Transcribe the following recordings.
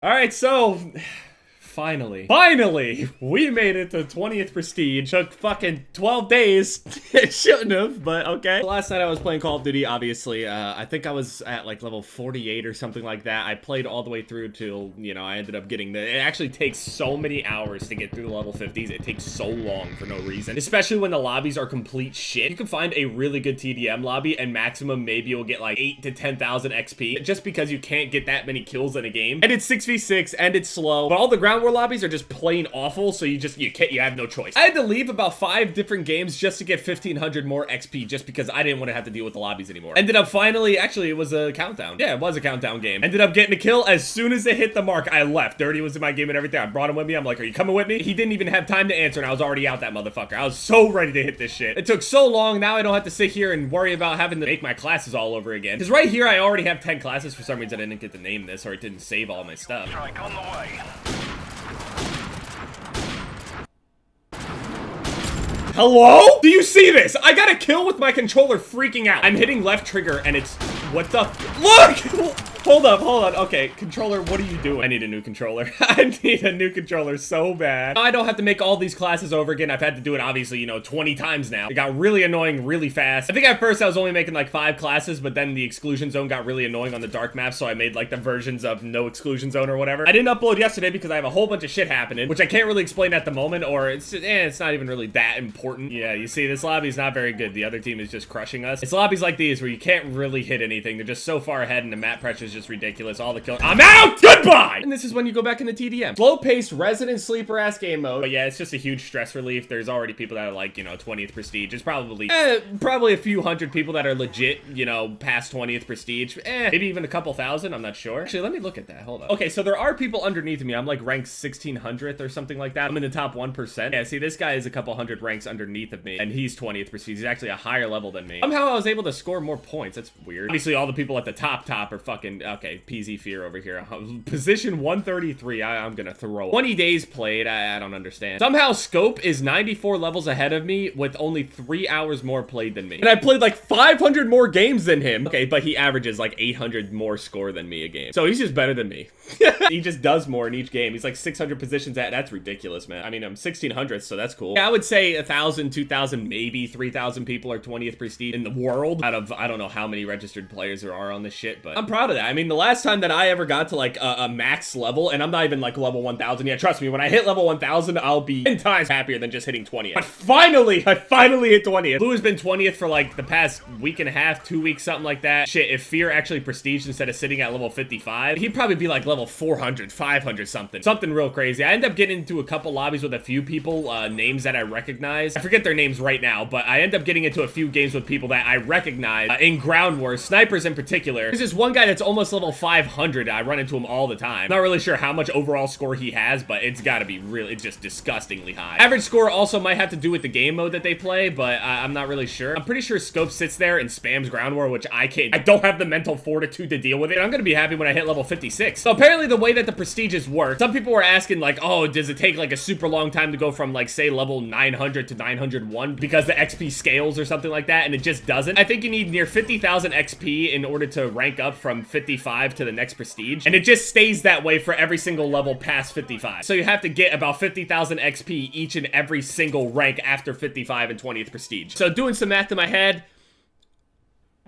All right, so finally, we made it to 20th Prestige. Took fucking 12 days. It shouldn't have, but okay. Last night I was playing Call of Duty, obviously. I think I was at like level 48 or something like that. I played all the way through till, you know, I ended up getting it actually takes so many hours to get through the level 50s. It takes so long for no reason, especially when the lobbies are complete shit. You can find a really good TDM lobby and maximum maybe you'll get like 8 to 10,000 XP just because you can't get that many kills in a game. And it's 6v6 and it's slow, but all the ground war lobbies are just plain awful, so you have no choice. I had to leave about 5 different games just to get 1,500 more XP just because I didn't want to have to deal with the lobbies anymore. Ended up finally, actually it was a countdown. Yeah, it was a countdown game. Ended up getting a kill. As soon as it hit the mark, I left. Dirty was in my game and everything. I brought him with me. I'm like, are you coming with me? He didn't even have time to answer and I was already out that motherfucker. I was so ready to hit this shit. It took so long. Now I don't have to sit here and worry about having to make my classes all over again. Because right here, I already have 10 classes. For some reason, I didn't get to name this or it didn't save all my stuff. Strike on the way. Hello? Do you see this? I got a kill with my controller freaking out. I'm hitting left trigger and it's... What the... Look! Hold on. Okay, controller, what are you doing? I need a new controller. I need a new controller so bad. I don't have to make all these classes over again. I've had to do it, obviously, you know, 20 times now. It got really annoying really fast. I think at first I was only making like 5 classes, but then the exclusion zone got really annoying on the dark map, so I made like the versions of no exclusion zone or whatever. I didn't upload yesterday because I have a whole bunch of shit happening, which I can't really explain at the moment, or it's not even really that important. Yeah, you see, this lobby is not very good. The other team is just crushing us. It's lobbies like these where you can't really hit anything. They're just so far ahead and the map pressure is just ridiculous. All the kills. I'm out! Goodbye! And this is when you go back into TDM. Slow-paced, resident sleeper-ass game mode. But yeah, it's just a huge stress relief. There's already people that are like, you know, 20th Prestige. There's probably a few hundred people that are legit, you know, past 20th Prestige. Maybe even a couple thousand. I'm not sure. Actually, let me look at that. Hold on. Okay, so there are people underneath me. I'm like ranked 1600th or something like that. I'm in the top 1%. Yeah, see, this guy is a couple hundred ranks underneath of me, and he's 20th Prestige. He's actually a higher level than me. Somehow I was able to score more points. That's weird. Obviously, all the people at the top are fucking, okay, PZ Fear over here. Position 133. I'm gonna throw 20 days played. I don't understand. Somehow Scope is 94 levels ahead of me with only 3 hours more played than me. And I played like 500 more games than him. Okay, but he averages like 800 more score than me a game. So he's just better than me. He just does more in each game. He's like 600 positions at. That's ridiculous, man. I mean, I'm 1600th, so that's cool. Yeah, I would say 1,000, 2,000, maybe 3,000 people are 20th Prestige in the world out of, I don't know how many registered players there are on this shit, but I'm proud of that. I mean, the last time that I ever got to like a max level, and I'm not even like level 1,000 yet. Trust me, when I hit level 1,000, I'll be 10 times happier than just hitting 20th. But finally, I finally hit 20th. Blue has been 20th for like the past week and a half, 2 weeks, something like that. Shit, if Fear actually prestiged instead of sitting at level 55, he'd probably be like level 400, 500 something. Something real crazy. I end up getting into a couple lobbies with a few people, names that I recognize. I forget their names right now, but I end up getting into a few games with people that I recognize in ground wars, snipers in particular. There's this one guy that's almost level 500. I run into him all the time. Not really sure how much overall score he has, but it's gotta be really just disgustingly high. Average score also might have to do with the game mode that they play, but I'm not really sure. I'm pretty sure Scope sits there and spams ground war, which I can't. I don't have the mental fortitude to deal with it. I'm gonna be happy when I hit level 56. So apparently the way that the prestiges work, some people were asking like, oh, does it take like a super long time to go from like, say, level 900 to 901 because the XP scales or something like that, and it just doesn't. I think you need near 50,000 XP in order to rank up from 55 to the next prestige, and it just stays that way for every single level past 55. So you have to get about 50,000 XP each and every single rank after 55 and 20th prestige. So doing some math in my head,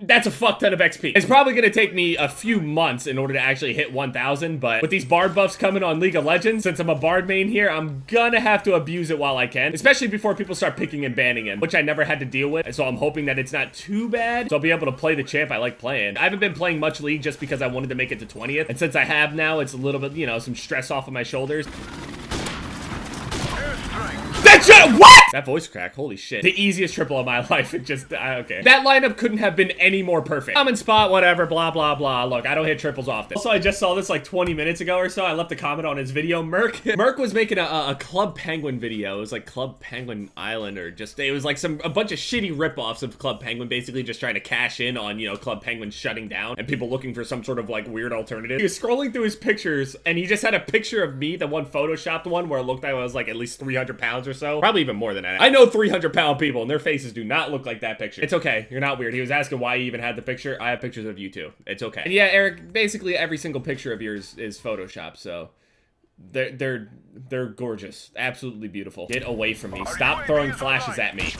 that's a fuck ton of XP. It's probably gonna take me a few months in order to actually hit 1,000, but with these Bard buffs coming on League of Legends, since I'm a Bard main here, I'm gonna have to abuse it while I can, especially before people start picking and banning him, which I never had to deal with, so I'm hoping that it's not too bad, so I'll be able to play the champ I like playing. I haven't been playing much League just because I wanted to make it to 20th, and since I have now, it's a little bit, you know, some stress off of my shoulders. What? That voice crack, holy shit. The easiest triple of my life, it just, okay. That lineup couldn't have been any more perfect. Common spot, whatever, blah, blah, blah. Look, I don't hit triples often. Also, I just saw this like 20 minutes ago or so. I left a comment on his video. Merc was making a Club Penguin video. It was like Club Penguin Island, or just, it was like a bunch of shitty ripoffs of Club Penguin, basically just trying to cash in on, you know, Club Penguin shutting down and people looking for some sort of like weird alternative. He was scrolling through his pictures and he just had a picture of me, the one photoshopped one where it looked like I was like at least 300 pounds or so. know. Probably even more than that. I know 300-pound people and their faces do not look like that picture. It's okay. You're not weird. He was asking why he even had the picture. I have pictures of you too. It's okay. And yeah, Eric, basically every single picture of yours is Photoshop, so they're gorgeous. Absolutely beautiful. Get away from me. Stop throwing flashes at me.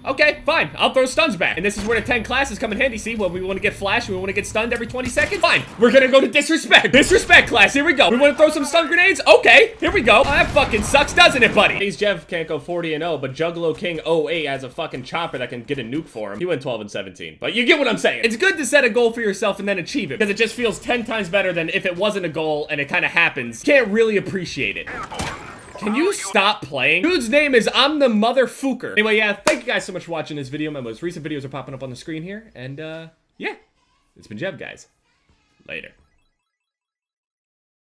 Okay, fine. I'll throw stuns back. And this is where the 10 classes come in handy. See, when we want to get flashed, we want to get stunned every 20 seconds. Fine. We're gonna go to disrespect. Disrespect class. Here we go. We want to throw some stun grenades? Okay, here we go. Oh, that fucking sucks, doesn't it, buddy? He's Jeff can't go 40-0, but Juggalo King 08 has a fucking chopper that can get a nuke for him. He went 12-17. But you get what I'm saying. It's good to set a goal for yourself and then achieve it, because it just feels 10 times better than if it wasn't a goal and it kind of happens. You can't really appreciate it. Can you stop playing? Dude's name is I'm the Motherfucker. Anyway, yeah, thank you guys so much for watching this video. My most recent videos are popping up on the screen here. And, yeah, it's been Jeff, guys. Later.